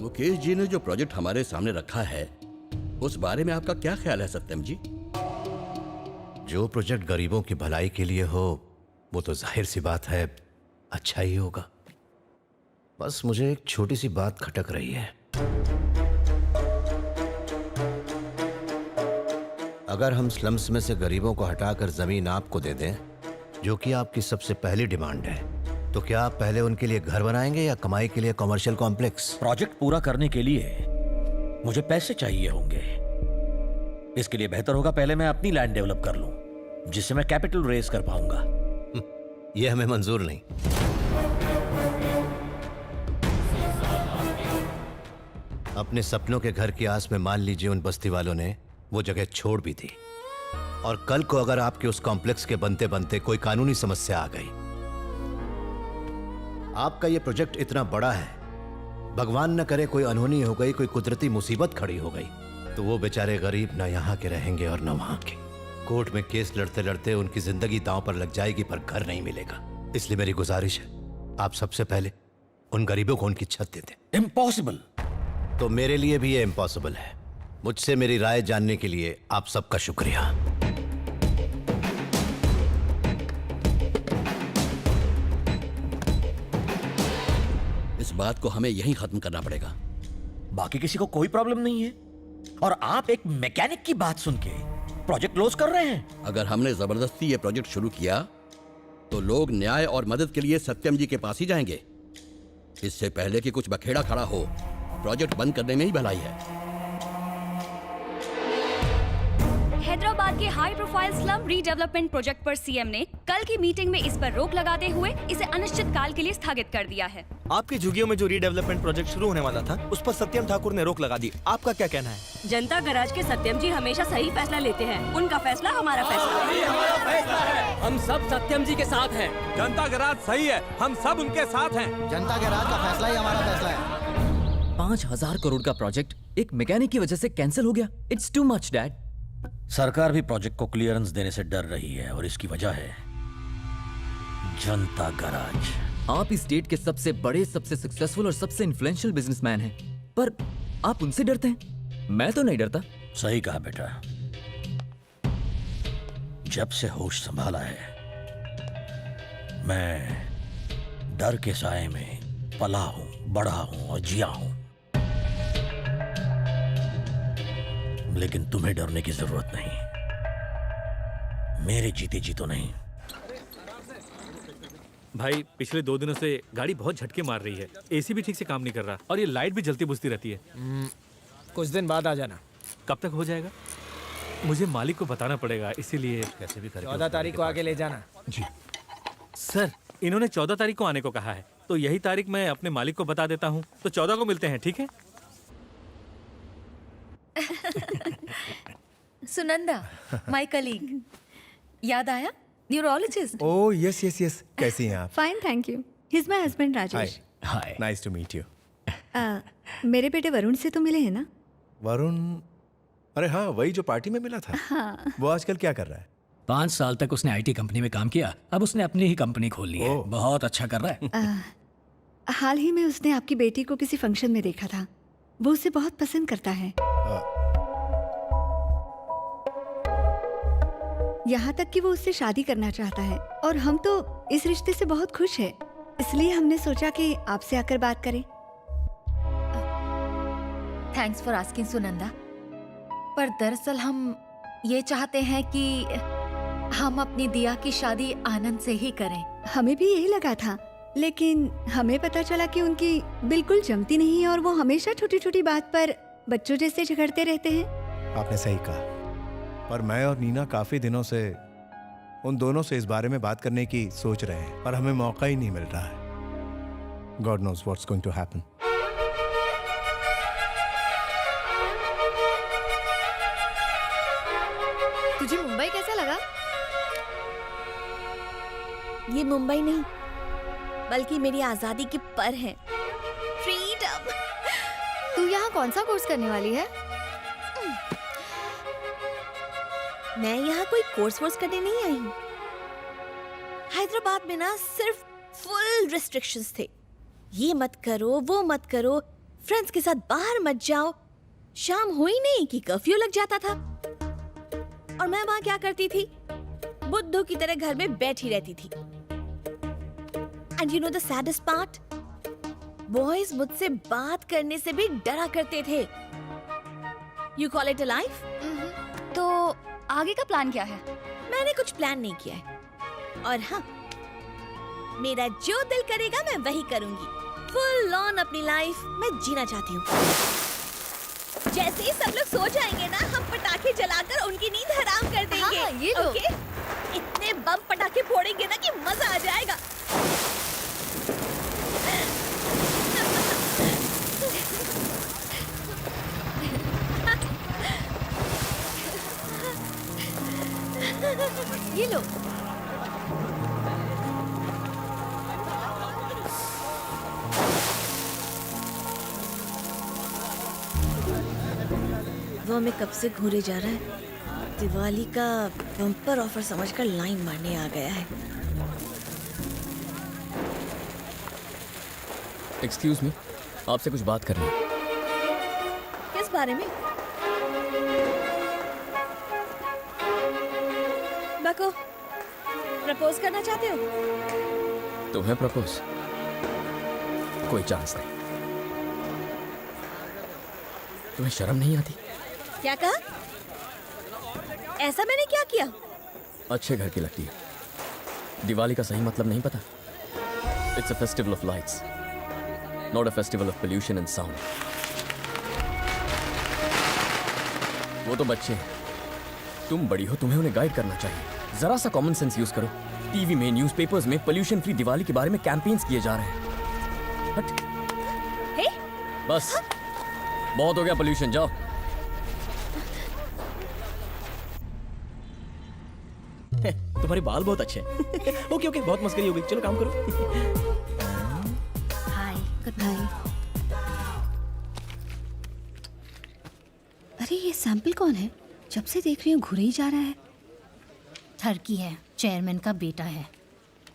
मुकेश जी ने जो प्रोजेक्ट हमारे सामने रखा है उस बारे में आपका क्या ख्याल है सत्यम जी? जो प्रोजेक्ट गरीबों की भलाई के लिए हो वो तो जाहिर सी बात है अच्छा ही होगा। बस मुझे एक छोटी सी बात खटक रही है। अगर हम स्लम्स में से गरीबों को हटाकर जमीन आपको दे दें, जो कि आपकी सबसे पहली डिमांड है, तो क्या आप पहले उनके लिए घर बनाएंगे या कमाई के लिए कमर्शियल कॉम्प्लेक्स? प्रोजेक्ट पूरा करने के लिए मुझे पैसे चाहिए होंगे। इसके लिए बेहतर होगा पहले मैं अपनी लैंड डेवलप कर लूं, जिससे मैं कैपिटल रेज कर पाऊंगा। यह हमें मंजूर नहीं। अपने सपनों के घर की आस में मान लीजिए उन बस्ती वालों ने वो जगह छोड़ भी दी, और कल को अगर आपके उस कॉम्प्लेक्स के बनते बनते कोई कानूनी समस्या आ गई, आपका ये प्रोजेक्ट इतना बड़ा है, भगवान न करे कोई अनहोनी हो गई, कोई कुदरती मुसीबत खड़ी हो गई, तो वो बेचारे गरीब न यहाँ के रहेंगे और न वहां के। कोर्ट में केस लड़ते लड़ते उनकी जिंदगी दांव पर लग जाएगी, पर घर नहीं मिलेगा। इसलिए मेरी गुजारिश है, आप सबसे पहले उन गरीबों को उनकी छत दे दें। इम्पॉसिबल। तो मेरे लिए भी ये इम्पॉसिबल है। मुझसे मेरी राय जानने के लिए आप सबका शुक्रिया। इस बात को हमें यहीं खत्म करना पड़ेगा। बाकी किसी को कोई प्रॉब्लम नहीं है, और आप एक मैकेनिक की बात सुन के प्रोजेक्ट क्लोज कर रहे हैं। अगर हमने जबरदस्ती ये प्रोजेक्ट शुरू किया तो लोग न्याय और मदद के लिए सत्यम जी के पास ही जाएंगे। इससे पहले कि कुछ बखेड़ा खड़ा हो, प्रोजेक्ट बंद करने में ही भलाई है। हैदराबाद के high profile slum redevelopment project पर सीएम ने कल की मीटिंग में इस पर रोक लगाते हुए इसे अनिश्चित काल के लिए स्थगित कर दिया है। आपकी झुग्गियों में जो रीडेवलपमेंट प्रोजेक्ट शुरू होने वाला था, उस पर सत्यम ठाकुर ने रोक लगा दी। आपका क्या कहना है? जनता गराज के सत्यम जी हमेशा सही फैसला लेते हैं। उनका फैसला हमारा फैसला है। हम सब सत्यम जी के साथ हैं। जनता गराज सही है, हम सब उनके साथ हैं। जनता गराज का फैसला ही हमारा फैसला है। 5,000 करोड़ का प्रोजेक्ट एक मैकेनिक की वजह से कैंसिल हो गया। It's too much dad. सरकार भी प्रोजेक्ट को क्लियरेंस देने से डर रही है, और इसकी वजह है जनता गराज। आप इस स्टेट के सबसे बड़े, सबसे सक्सेसफुल और सबसे इन्फ्लुएंशियल बिजनेसमैन हैं, पर आप उनसे डरते हैं। मैं तो नहीं डरता। सही कहा बेटा। जब से होश संभाला है, मैं डर के साए में पला हूं, बढ़ा हूं और जिया हूं। लेकिन तुम्हें डरने की जरूरत नहीं, मेरे जीते जी तो नहीं। भाई पिछले 2 दिनों से गाड़ी बहुत झटके मार रही है, एसी भी ठीक से काम नहीं कर रहा, और ये लाइट भी जलती बुझती रहती है। कुछ दिन बाद आ जाना। कब तक हो जाएगा? मुझे मालिक को बताना पड़ेगा, इसीलिए कैसे भी करके 14 तारीख को आके ले जाना। जी सर, इन्होंने 14 तारीख को आने को कहा है, तो यही तारीख मैं अपने मालिक को बता देता हूँ, तो 14 को मिलते हैं, ठीक है? सुनंदा, माय कलीग, याद आया? Neurologist. Oh yes yes yes. कैसी हैं आप? Fine, thank you. He is my husband Rajesh. Hi, nice to meet you. मेरे बेटे वरुण से तो मिले हैं ना? वरुण? अरे हाँ, वही जो पार्टी में मिला था। हाँ। वो आजकल क्या कर रहा है? 5 साल तक उसने आईटी कंपनी में काम किया, अब उसने अपनी ही कंपनी खोल ली है। बहुत अच्छा कर रहा है। हाल ही में उसने आपकी बेटी को किसी फंक्शन में देखा था। वो उसे बहुत पसंद करता है। यहाँ तक कि वो उससे शादी करना चाहता है, और हम तो इस रिश्ते से बहुत खुश हैं। इसलिए हमने सोचा कि आपसे आकर बात करें। थैंक्स फॉर आस्किंग सुनंदा, पर दरअसल हम ये चाहते हैं कि हम अपनी दिया की शादी आनंद से ही करें। हमें भी यही लगा था, लेकिन हमें पता चला कि उनकी बिल्कुल जमती नहीं है, और वो हमेशा छोटी छोटी बात पर बच्चों जैसे झगड़ते रहते हैं। आपने सही कहा, पर मैं और नीना काफी दिनों से उन दोनों से इस बारे में बात करने की सोच रहे हैं, पर हमें मौका ही नहीं मिल रहा है। God knows what's going to happen. तुझे मुंबई कैसा लगा? ये मुंबई नहीं, बल्कि मेरी आजादी की पर है। फ्रीडम। तू यहाँ कौन सा कोर्स करने वाली है? मैं यहाँ कोई कोर्स करने नहीं आई हूँ। हैदराबाद में ना सिर्फ फुल रिस्ट्रिक्शंस थे। ये मत करो, वो मत करो, फ्रेंड्स के साथ बाहर मत जाओ। शाम हुई नहीं कि कर्फ्यू लग जाता था और मैं वहां क्या करती थी, बुद्धू की तरह घर में बैठी रहती थी। And you know the saddest part, boys मुझसे बात करने से भी डरा करते थे। You call it a life? तो आगे का प्लान क्या है? मैंने कुछ प्लान नहीं किया है, और हाँ, मेरा जो दिल करेगा मैं वही करूंगी। फुल ऑन अपनी लाइफ मैं जीना चाहती हूँ। जैसे ही सब लोग सो जाएंगे ना, हम पटाखे जलाकर उनकी नींद हराम कर देंगे। हाँ, ये लो। ओके? इतने बम पटाखे फोड़ेंगे ना कि मजा आ जाएगा। ये लो। वो हमें कब से घूरे जा रहा है। दिवाली का बम्पर ऑफर समझकर लाइन मारने आ गया है। एक्सक्यूज मी, आपसे कुछ बात करनी है। किस बारे में? बको, प्रपोज करना चाहते हो? तुम्हें प्रपोज? कोई चांस नहीं। तुम्हें शर्म नहीं आती? क्या कहा? ऐसा मैंने क्या किया? अच्छे घर की लगती है। दिवाली का सही मतलब नहीं पता? It's a festival of lights, not a festival of pollution and sound. वो तो बच्चे हैं, तुम बड़ी हो, तुम्हें उन्हें गाइड करना चाहिए। जरा सा कॉमन सेंस यूज करो। टीवी में, न्यूज़पेपर्स में पोल्यूशन फ्री दिवाली के बारे में कैंपेन्स किए जा रहे हैं। हट। हे? बस बहुत हो गया पोल्यूशन, जाओ। तुम्हारे बाल बहुत अच्छे हैं। ओके ओके, बहुत मस्करी हो गई, चलो काम करो। हाय, गुड बाय। अरे ये सैंपल कौन है? जब से देख रही हूँ घुरे ही जा रहा है। ठरकी है, चेयरमैन का बेटा है।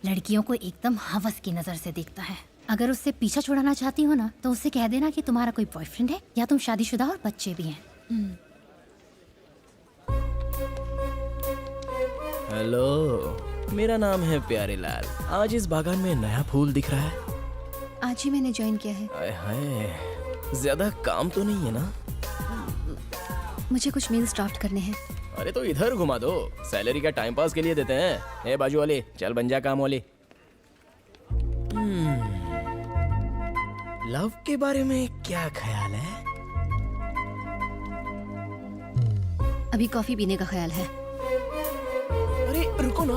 लड़कियों को एकदम हवस की नजर से देखता है। अगर उससे पीछा छुड़ाना चाहती हो ना, तो उससे कह देना कि तुम्हारा कोई बॉयफ्रेंड है या तुम शादीशुदा और बच्चे भी हैं। हेलो, मेरा नाम है प्यारे लाल। आज इस बागान में नया फूल दिख रहा है। आज ही मैंने ज्वाइन किया है। आय हाय, ज्यादा काम तो नहीं है ना? मुझे कुछ मेल्स ड्राफ्ट करने हैं। अरे तो इधर घुमा दो, सैलरी का टाइम पास के लिए देते हैं। ए बाजू वाले, चल बन जा काम वाली। लव के बारे में क्या ख्याल है? अभी कॉफी पीने का ख्याल है। अरे रुको ना,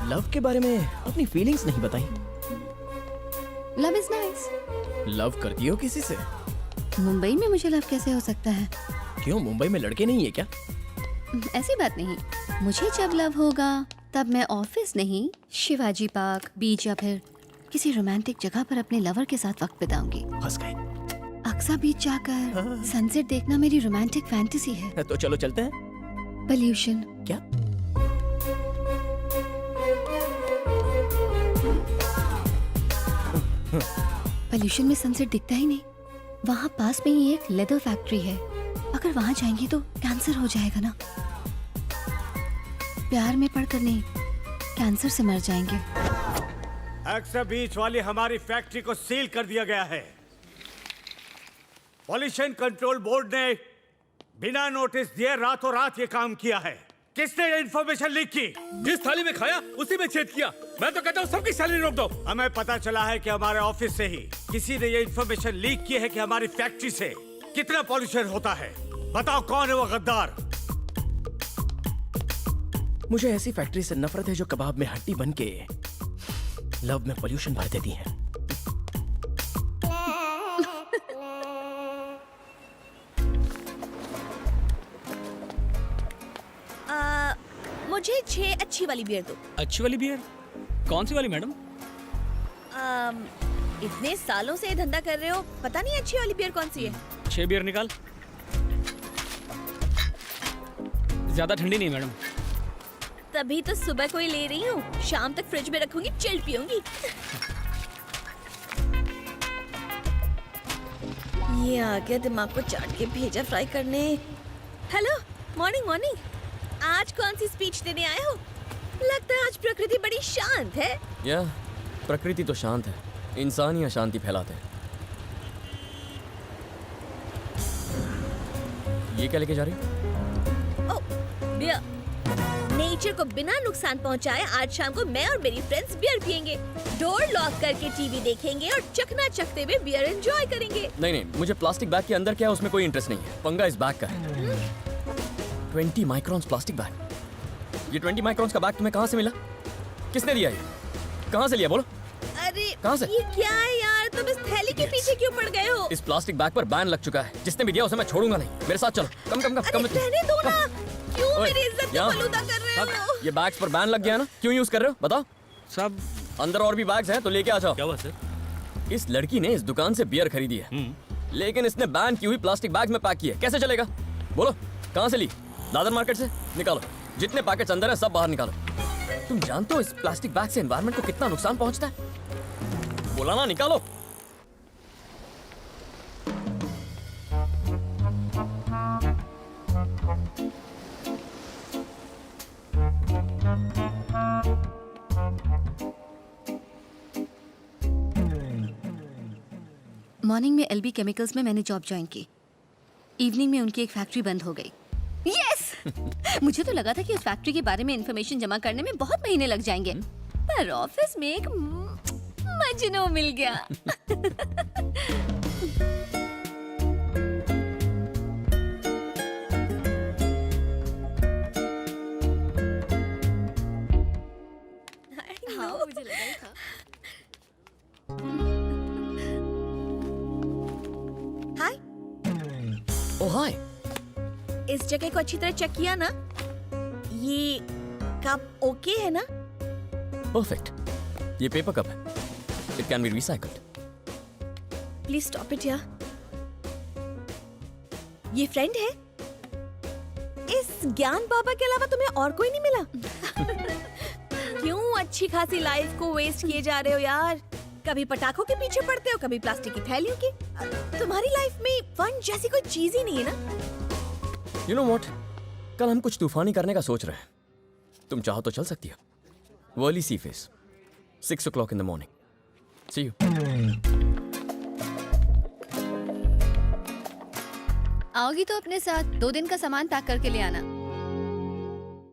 लव के बारे में अपनी फीलिंग्स नहीं बताई। Love is nice. लव करती हो किसी से? मुंबई में मुझे लव कैसे हो सकता है? क्यों, मुंबई में लड़के नहीं है क्या? ऐसी बात नहीं। मुझे जब लव होगा तब मैं ऑफिस नहीं, शिवाजी पार्क, बीच या फिर किसी रोमांटिक जगह पर अपने लवर के साथ वक्त बिताऊंगी। फंस गए। अक्सा बीच जाकर सनसेट देखना मेरी रोमांटिक फैंटेसी है। तो चलो चलते हैं। पोल्यूशन। क्या? पोल्यूशन में सनसेट दिखता ही नहीं। वहाँ पास में ही एक लेदर फैक्ट्री है। अगर वहाँ जाएंगे तो कैंसर हो जाएगा ना। प्यार में पड़कर नहीं, कैंसर से मर जाएंगे। एक्सा बीच वाली हमारी फैक्ट्री को सील कर दिया गया है। पॉल्यूशन कंट्रोल बोर्ड ने बिना नोटिस दिए रातों रात ये काम किया है। किसने ये इन्फॉर्मेशन लीक की? जिस थाली में खाया उसी में छेद किया। मैं तो कहता हूँ सबकी सैलरी रोक दो। हमें पता चला है कि हमारे ऑफिस से ही किसी ने ये इन्फॉर्मेशन लीक की है कि हमारी फैक्ट्री से कितना पॉल्यूशन होता है। बताओ कौन है वो गद्दार? मुझे ऐसी फैक्ट्री से नफरत है जो कबाब में हड्डी बन के लव में पोल्यूशन भर देती है। मुझे 6 अच्छी वाली बियर दो। अच्छी वाली बियर? कौन सी वाली मैडम? इतने सालों से ये धंधा कर रहे हो, पता नहीं अच्छी वाली बियर कौन सी है? 6 बियर निकाल। ज्यादा ठंडी नहीं मैडम। तभी तो सुबह को ही ले रही हूँ, शाम तक फ्रिज में रखूंगी, चिल्ड पीऊंगी। ये आ गया दिमाग को चाट के भेजा फ्राई करने। Hello, morning morning. आज कौन सी स्पीच देने आए हो? लगता है आज प्रकृति बड़ी शांत है। या प्रकृति तो शांत है, इंसान ही अशांति फैलाते हैं। ये क्या लेके जा रही हो? ओह, बियर। नेचर को बिना नुकसान पहुंचाए आज शाम को मैं और मेरी फ्रेंड्स बियर पियेंगे, डोर लॉक करके टीवी देखेंगे और चखना चखते हुए बियर एंजॉय करेंगे। नहीं नहीं, मुझे प्लास्टिक बैग के अंदर क्या है उसमें कोई इंटरेस्ट नहीं है। पंगा इस बैग का है। 20 माइक्रॉन्स प्लास्टिक बैग। ये 20 माइक्रॉन्स का बैग तुम्हें कहाँ से मिला? किसने दिया ये? कहाँ से लिया बोलो? अरे कहाँ से? ये क्या है यार, तुम इस थैली के पीछे क्यों पड़ गए हो? इस प्लास्टिक बैग पर बैन लग चुका है। जिसने भी दिया उसे मैं छोड़ूंगा नहीं। मेरे साथ चलो। कम कम कम कम। रहने दो ना, क्यों ओए, मेरी इज्जत को यहाँ। बलूदा कर रहे हो? ये बैग्स पर बैन लग गया ना, क्यों यूज कर रहे हो बताओ? सब अंदर और भी बैग्स हैं तो लेके आ जाओ। क्या हुआ सर? इस लड़की ने इस दुकान से बियर खरीदी है, लेकिन इसने बैन की हुई प्लास्टिक बैग में पैक की है। कैसे चलेगा बोलो? कहाँ से ली? दादर मार्केट से। निकालो जितने पैकेट्स अंदर है सब बाहर निकालो। तुम जानते हो इस प्लास्टिक बैग से एनवायरनमेंट को कितना नुकसान पहुंचता है? बोला ना, निकालो। मॉर्निंग में एलबी केमिकल्स में मैंने जॉब ज्वाइन की। इवनिंग में उनकी एक फैक्ट्री बंद हो गई। यस मुझे तो लगा था कि उस फैक्ट्री के बारे में इंफॉर्मेशन जमा करने में बहुत महीने लग जाएंगे, पर ऑफिस में एक मजनू मिल गया। हाँ, मुझे लगा ही था। हाय। ओह हाय। इस जगह को अच्छी तरह चेक किया ना? ये कप ओके है ना? परफेक्ट। ये पेपर कप है। It can be recycled. Please stop it यार। ये फ्रेंड है? इस ज्ञान बाबा के अलावा तुम्हें और कोई नहीं मिला? क्यों अच्छी खासी लाइफ को वेस्ट किए जा रहे हो यार? कभी पटाखों के पीछे पड़ते हो, कभी प्लास्टिक की थैलियों की। तुम्हारी लाइफ में फन जैसी कोई चीज ही नहीं है ना? यू नो व्हाट, कल हम कुछ तूफानी करने का सोच रहे हैं। तुम चाहो तो चल सकती हो। वर्ली सी face, 6 o'clock in the morning. See you. आओगी तो अपने साथ 2 दिन का सामान पैक करके ले आना।